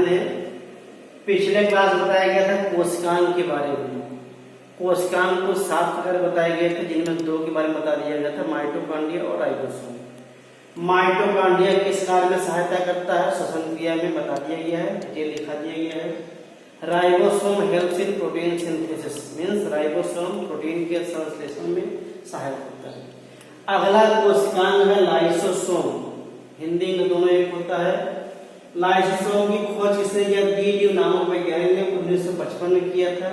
ध्यान दें, पिछले क्लास बताया गया था कोशिकांग के बारे में। कोशिकांग को 7 प्रकार बताए गए थे, जिनमें 2 के बारे में बता दिया गया था, माइटोकॉन्ड्रिया और राइबोसोम। माइटोकॉन्ड्रिया किस कार्य में सहायता करता है, श्वसन क्रिया में बता दिया गया है, डिटेल लिखा दिया गया है। Ribosome helps in protein synthesis, means ribosome protein के संश्लेषण में सहायक होता है। अगला कोशिकांग है लाइसोसोम, हिंदी में दोनों एक होता है। लाइसोसोम की खोज किसने किया? डी नामक वैज्ञानिक ने 1955 में किया था,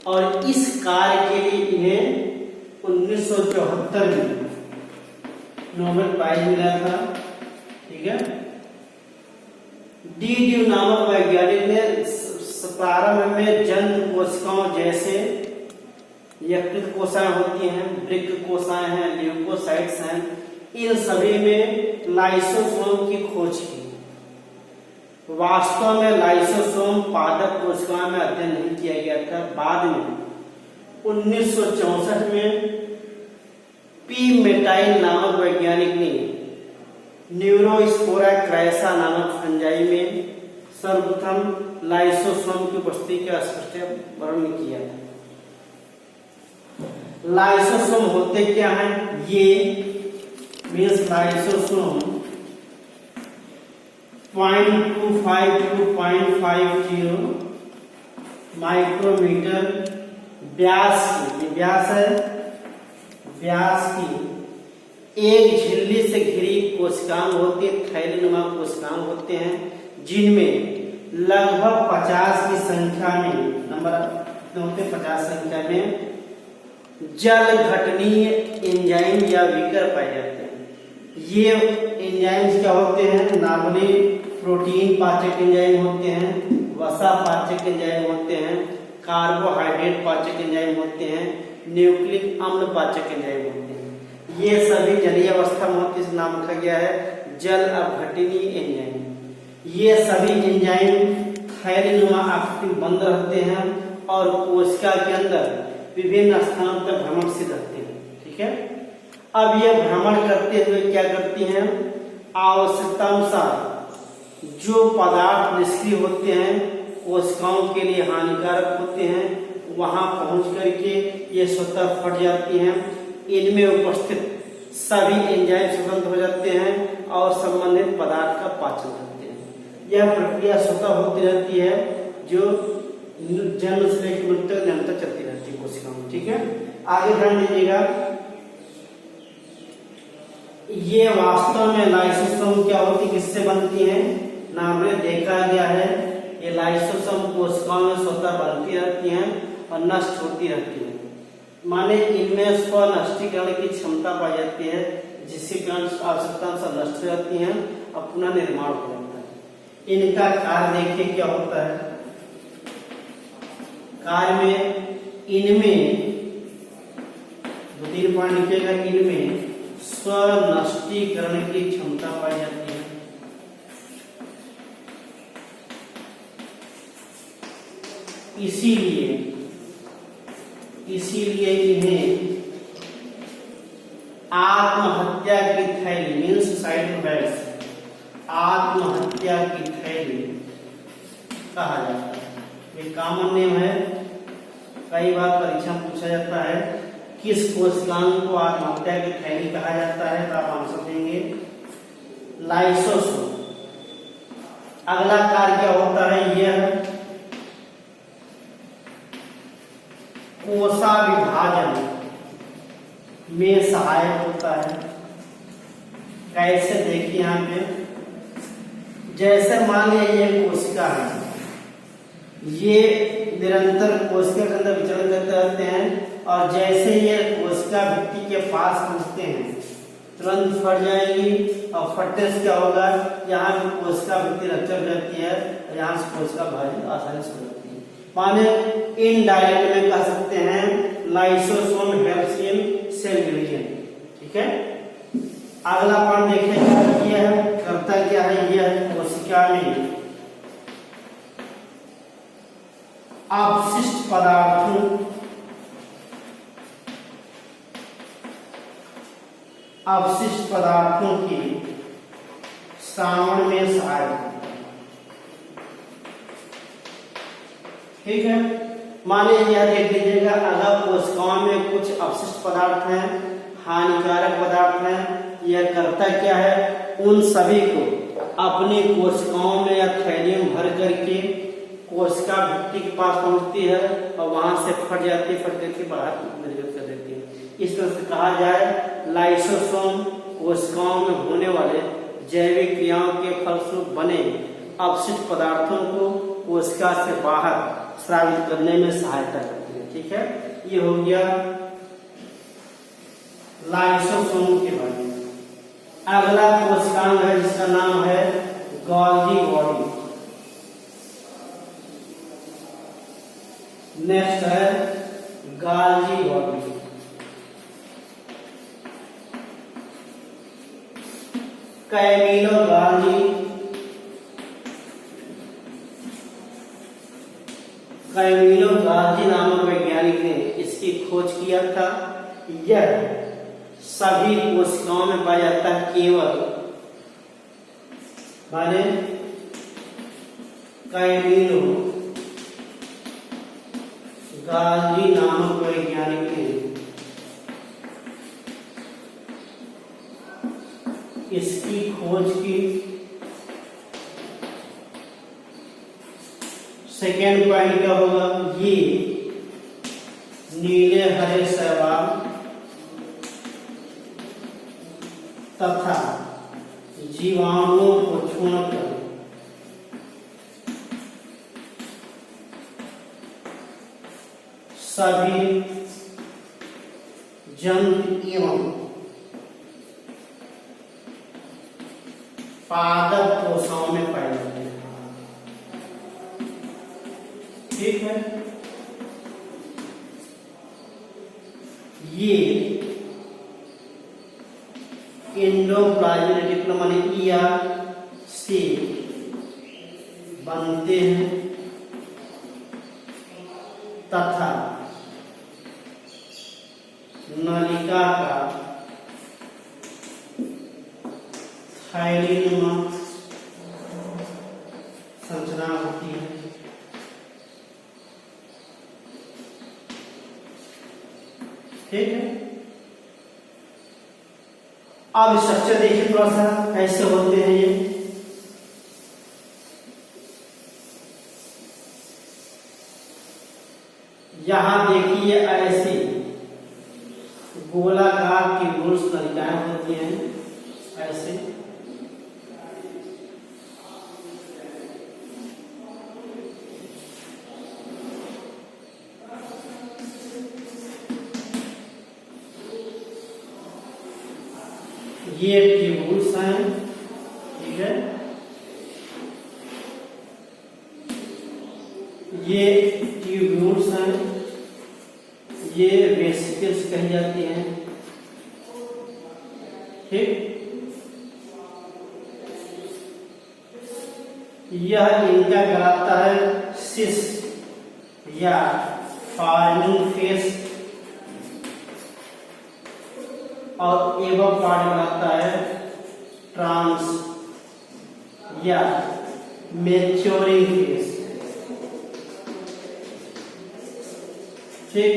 और इस कार्य के लिए इन्हें 1974 में नोबेल प्राइज मिला था। ठीक है, डी नामक वैज्ञानिक ने प्रारंभ में जंतु कोशिकाओं जैसे यकृत कोशिकाएं होती हैं, वृक्क कोशिकाएं हैं, ल्यूकोसाइट्स हैं, इन सभी में लाइसोसोम की खोज की। वास्तव में लाइसोसोम पादप कोशिकाओं में अध्ययन नहीं किया गया था। बाद में 1964 में पी मेटाइल नामक वैज्ञानिक ने न्यूरोस्पोरा क्रैसा नामक फंजाई में सर्वप्रथम लाइसोसोम की उपस्थिति का स्पष्ट वर्णन किया था। लाइसोसोम होते क्या हैं? ये मीन्स लाइसोसोम 0.25 to 0.50 माइक्रोमीटर व्यास की, व्यास है, व्यास की एक झिल्ली से घिरी कोशिकांग होती है, थैलीनुमा कोशिकांग होते हैं, जिनमें लगभग 50 की संख्या में, नंबर होते 50 संख्या में जल घटनीय एंजाइम या विकर पाए जाते हैं। ये एंजाइम्स क्या होते हैं? नॉर्मली प्रोटीन पाचक एंजाइम होते हैं, वसा पाचक एंजाइम होते हैं, कार्बोहाइड्रेट पाचक एंजाइम होते हैं, न्यूक्लिक अम्ल पाचक एंजाइम होते हैं। ये सभी जलीय अवस्था में होते हैं, इसका नाम रखा गया है जल अपघटनीय एंजाइम। ये सभी एंजाइम थैलीनुमा आकृति में बंद रहते हैं और कोशिका के अंदर विभिन्न स्थानों पर भ्रमणशील रहते हैं। ठीक है, अब ये भ्रमण करते हुए क्या करती हैं? आवश्यकतानुसार जो पदार्थ निष्क्रिय होते हैं, कोशिकाओं के लिए हानिकारक होते हैं, वहां पहुंच करके ये स्वतः फट जाती हैं। इनमें उपस्थित सभी एंजाइम स्वतंत्र हो जाते हैं और संबंधित पदार्थ का पाचन करते हैं। यह प्रक्रिया स्वतः होती रहती है, जो जन्म से लेकर मृत्यु तक निरंतर चलती रहती है कोशिकाओं में। ठीक है, आगे ध्यान दीजिएगा। ये वास्तव में लाइसोसोम क्या होती, किससे बनती है? नाम में देखा गया है, ये लाइसोसोम कोशिकाओं में स्वतः बनती रहती हैं और नष्ट होती रहती है। माने इनमें स्वनष्टीकरण की क्षमता पाई जाती है, जिसके कारण आवश्यकता नष्ट हो जाती हैं और पुनः निर्माण हो जाता है। इनका कार्य देखिए क्या होता है। कार्य में इनमें 2-3 पॉइंट लिखिएगा। इनमें स्वनष्टीकरण की क्षमता पाई जाती है। इसीलिए इन्हें आत्महत्या की थैली मीन्स सुसाइड बैग्स, आत्महत्या की थैली कहा जाता है। ये कॉमन नेम है, कई बार परीक्षा में पूछा जाता है किस कोशिकांग को आत्महत्या की थैली कहा जाता है, तो आप आंसर देंगे लाइसोसोम। अगला कार्य क्या होता है? यह कोशा विभाजन में सहायक होता है। कैसे? देखिए यहाँ पे, जैसे मान लिया ये कोशिका है, ये निरंतर कोशिका के अंदर विचरण करते रहते हैं, और जैसे ये कोशिका भित्ति के पास पहुंचते हैं तुरंत फट जाएंगी, और फटने से क्या होगा? यहाँ पे कोशिका भित्ति रप्चर हो जाती है और यहाँ से कोशिका विभाजन आसानी से हो जाती है। माने इनडायरेक्ट में कह सकते हैं lysosome helps in cell division. ठीक है, अगला पॉइंट देखिए, यह करता क्या है? यह कोशिका में अपशिष्ट पदार्थों की श्रावण में सहायक, ठीक है। माने यह देख लीजिएगा, अगर कोशिकाओं में कुछ अवशिष्ट पदार्थ हैं, हानिकारक पदार्थ हैं, यह करता क्या है, उन सभी को अपनी कोशिकाओं में या थैली में भर करके कोशिका भित्ति के पास पहुंचती है और वहां से फट जाती है, फट करके बाहर निर्गत कर देती है। इस तरह से कहा जाए लाइसोसोम कोशिकाओं में होने वाले जैविक क्रियाओं के फलस्वरूप बने अपशिष्ट पदार्थों को कोशिका से बाहर स्रावित करने में सहायता करती है। ठीक है, ये हो गया लाइसोसोम के बारे में। अगला कोशिकांग है जिसका नाम है गोल्गी बॉडी। नेक्स्ट है गोल्गी बॉडी। कैमिलो गाल्जी नामक वैज्ञानिक ने इसकी खोज किया था। यह सभी कोशिकाओं में पाया जाता है, केवल माने कैमिलो गाल्जी नामक वैज्ञानिक ने इसकी खोज की। सेकेंड पॉइंट क्या होगा, ये नीले हरे शैवाल तथा जीवाणुओं को छोड़कर सभी जंतु एवं पादप कोशिकाओं में पाए जाते हैं। ठीक है, ये एंडोप्लाज्मिक रेटिकुलम माने ईआर से बनते हैं तथा नलिका का थैलीनुमा संरचना होती है। ठीक है, अब स्ट्रक्चर देखिए थोड़ा सा कैसे होते हैं ये। यहां देखिए ऐसे गोलाकार की ट्यूब्यूल्स नलिकाएं होती हैं ऐसे। ये ट्यूब्यूल्स हैं, ठीक है, ये ट्यूब्यूल्स हैं, ये वेसिकल्स कही जाती हैं। ठीक, यह इनका कहलाता है सिस या फार्मिंग फेस और एवं पार्ट बनाता है ट्रांस या मैच्योरिंग फेस। ठीक,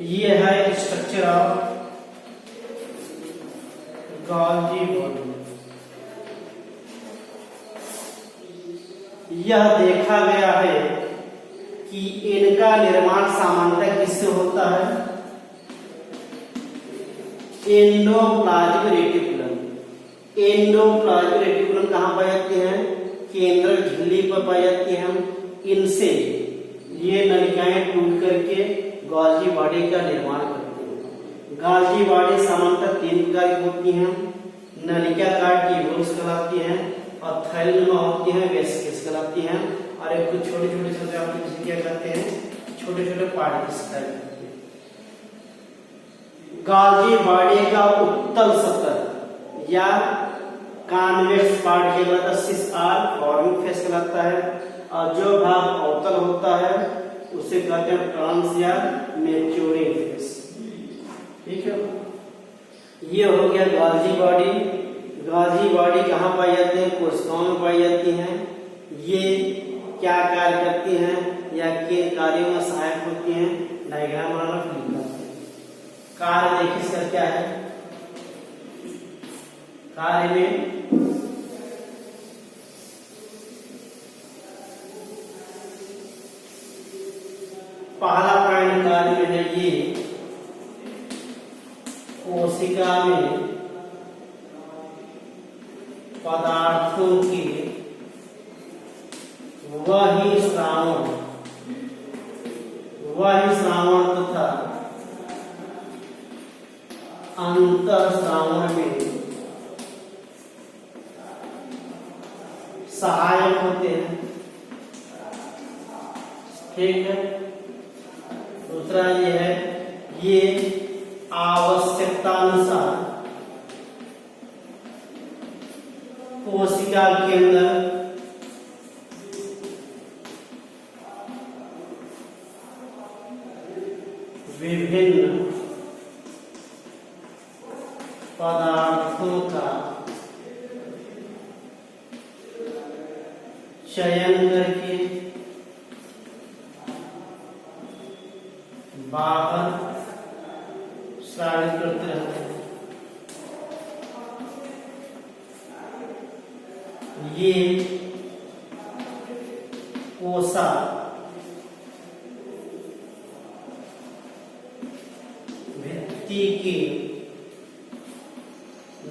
ये है स्ट्रक्चर ऑफ गोल्गी बॉडी। यह देखा गया है कि इनका निर्माण सामान्यतः किससे होता है, एंडोप्लाज्मिक रेटिकुलम। एंडोप्लाज्मिक रेटिकुलम कहाँ पाई जाती है, केंद्रक झिल्ली पर पाई जाती है। इनसे ये नलिकाएं टूट करके गोल्गी बॉडी का निर्माण करती हैं। गोल्गी बॉडी सामान्यतः 3 प्रकार की होती हैं, नलिकाकार ट्यूब्यूल्स कहलाती हैं और थैलीनुमा होती हैं, वेसिकल्स कहलाती हैं। और एक कुछ छोटे छोटे आप क्या कहते हैं, छोटे छोटे पार्टिकल्स कहते हैं। गोल्गी बॉडी का उत्तल सतह या कॉन्वेक्स पार्ट ये कहलाता है सिस आर फॉर्मिंग फेस कहलाता है, और जो भाग अवतल होता है उसे कहते हैं ट्रांस या मैच्योरिंग फेस। ठीक है, ये हो गया गोल्गी बॉडी। गोल्गी बॉडी कहाँ पाई जाती है, कोशिकाओं में पाई जाती हैं। ये क्या कार्य करती हैं या कार्यों में सहायक होती हैं। डायग्राम बनाना फिर लिखते हैं। कार्य देखिए इसका क्या है। कार्य में पहला पॉइंट कार्य में है ये कोशिका में पदार्थों के वही श्रावण तथा अंतर श्रावण में सहायक होते हैं। ठीक है। दूसरा ये है, ये आवश्यकतानुसार कोशिका के अंदर विभिन्न पदार्थों का चयन करके बाहर स्रावित करते रहते हैं। ये कोसा भित्ति के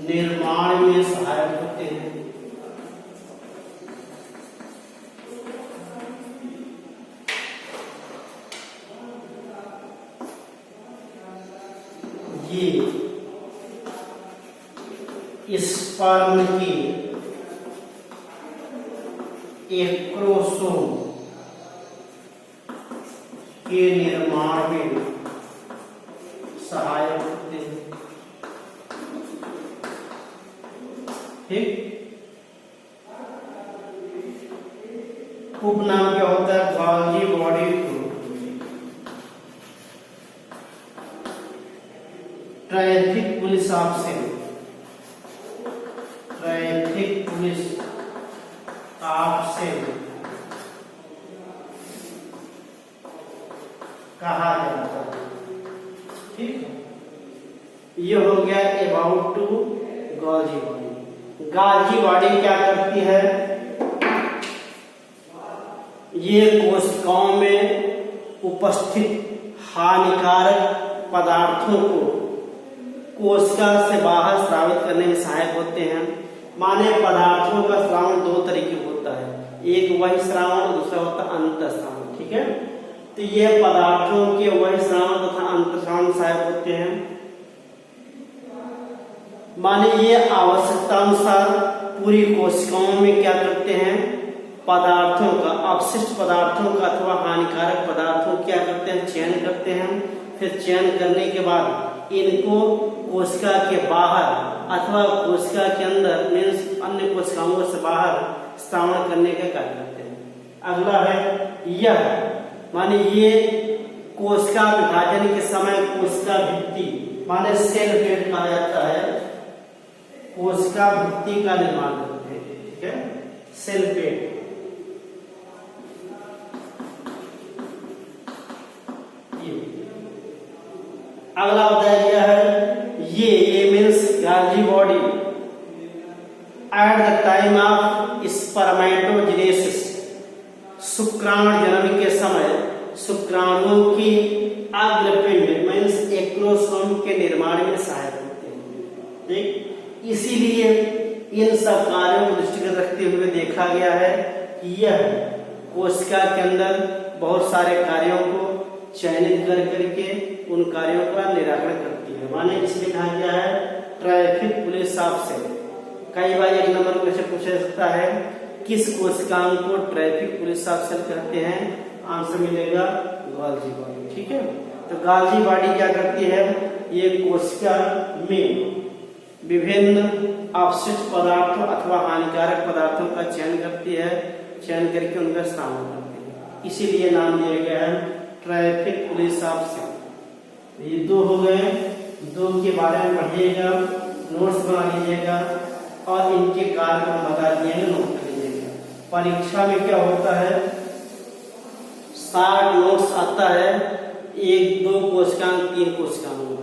निर्माण में सहायक होते हैं। ये स्पर्म की एक्रोसोम के निर्माण में सहायक होते हैं। ठीक। उपनाम क्या होता है? Golgi body traffic police officer, traffic police officer कहा जाता है। ठीक है। ये हो गया about to Golgi body. Golgi body क्या करती है? ये कोशिकाओं में उपस्थित हानिकारक पदार्थों को कोशिका से बाहर स्रावित करने में सहायक होते हैं। माने पदार्थों का स्रावण दो तरीके होता है, एक वही श्रावण, दूसरा होता है अंतर श्रावण। ठीक है। तो ये पदार्थों के वही श्रावण तथा अंतर श्रावण सहायक होते हैं। माने ये आवश्यकता अनुसार पूरी कोशिकाओं में क्या करते हैं? पदार्थों का, अपशिष्ट पदार्थों का अथवा हानिकारक पदार्थों क्या करते हैं? चयन करते हैं। फिर चयन करने के बाद इनको कोशिका के बाहर अथवा कोशिका के अंदर मीन्स अन्य कोशिकाओं से बाहर श्रावण करने का कार्य करते हैं। अगला है यह, माने ये कोशिका विभाजन के समय कोशिका भित्ति माने सेल प्लेट कहा जाता है, कोशिका भित्ति का निर्माण करते हैं। ठीक है। Cell plate. अगला बताया गया है ये means Golgi body at the time of spermatogenesis, शुक्राणु जन्म के समय शुक्राणुओं की अग्रपिंड मीन्स एक्रोसोम के निर्माण में सहायक होते हैं। ठीक। इसीलिए इन सब कार्यों को दृष्टिगत रखते हुए देखा गया है कि यह कोशिका के अंदर बहुत सारे कार्यों को चयनित कर करके उन कार्यों का निराकरण करती है। माने इसमें कहा गया है ट्रैफिक पुलिस ऑफिसर। कई बार एक नंबर क्वेश्चन पूछा सकता है किस कोशिकाओं को ट्रैफिक पुलिस ऑफिसर कहते हैं? आंसर मिलेगा गॉल्गी बॉडी। ठीक है। तो गॉल्गी बॉडी क्या करती है? ये कोशिका में विभिन्न अपशिष्ट पदार्थों अथवा हानिकारक पदार्थों का चयन करती है, चयन करके उनका श्रावण करती है। इसीलिए नाम दिया गया है ट्रैफिक पुलिस ऑफिसर। ये दो हो गए, दो के बारे में पढ़िएगा, नोट्स बना लीजिएगा और इनके कार्य को बता दिए, नोट कर लीजिएगा। परीक्षा में क्या होता है? 60 नोट्स आता है 1, 2 कोशिकांग 3 कोशिकांगों में।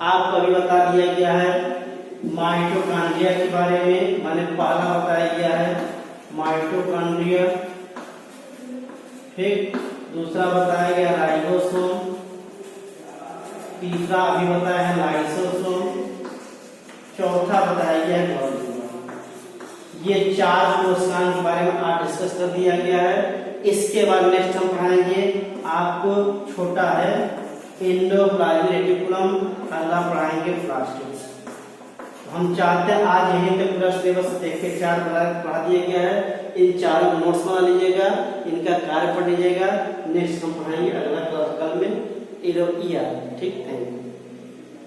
आपको अभी बता दिया गया है माइटोकॉन्ड्रिया के बारे में, मैंने पहला बताया गया है माइटोकॉन्ड्रिया, फिर दूसरा बताया गया राइबोसोम, तीसरा अभी बताया है लाइसोसोम, चौथा बताया गया है ग्लोमेरुलर। ये 4 कोशिकाओं के बारे में आज डिस्कस कर दिया गया है। इसके बाद नेक्स्ट हम पढ़ाएंगे, आपको छोटा है एंडोप्लाज्मिक रेटिकुलम, अगला पढ़ाएंगे प्लास्टिड्स। हम चाहते हैं आज यहीं पे पूरा सिलेबस देखे 4 पढ़ा दिया गया है। इन 4 नोट्स बना लीजिएगा, इनका कार्य पढ़ लीजिएगा। नेक्स्ट हम पढ़ाएंगे अगला क्लास कल में। ठीक, थैंक यू।